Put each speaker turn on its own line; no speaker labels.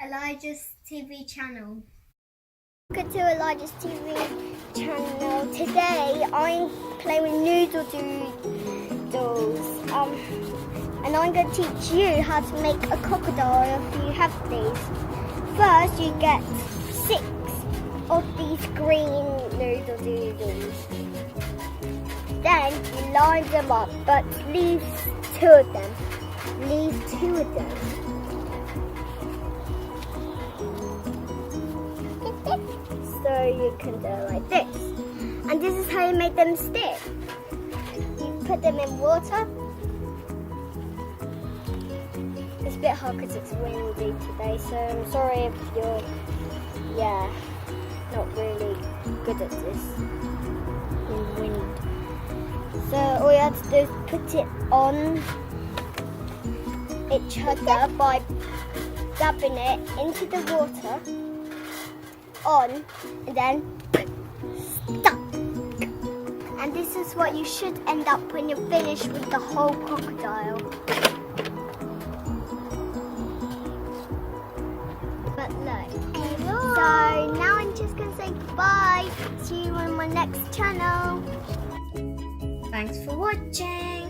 Elijah's TV channel.
Welcome to Elijah's TV channel. Today I'm playing with Noodle Doodles. And I'm going to teach you how to make a crocodile if you have these. First you get 6 of these green Noodle Doodles. Then you line them up, but leave 2 of them. Leave 2 of them. So you can do it like this. And this is how you make them stick. You put them in water. It's a bit hard because it's windy today, so I'm sorry if you're, not really good at this in wind. So all you have to do is put it on each other by dabbing it into the water. On and then stuck. And this is what you should end up when you're finished with the whole crocodile. But look. Hello. So now I'm just gonna say goodbye. See you on my next channel.
Thanks for watching.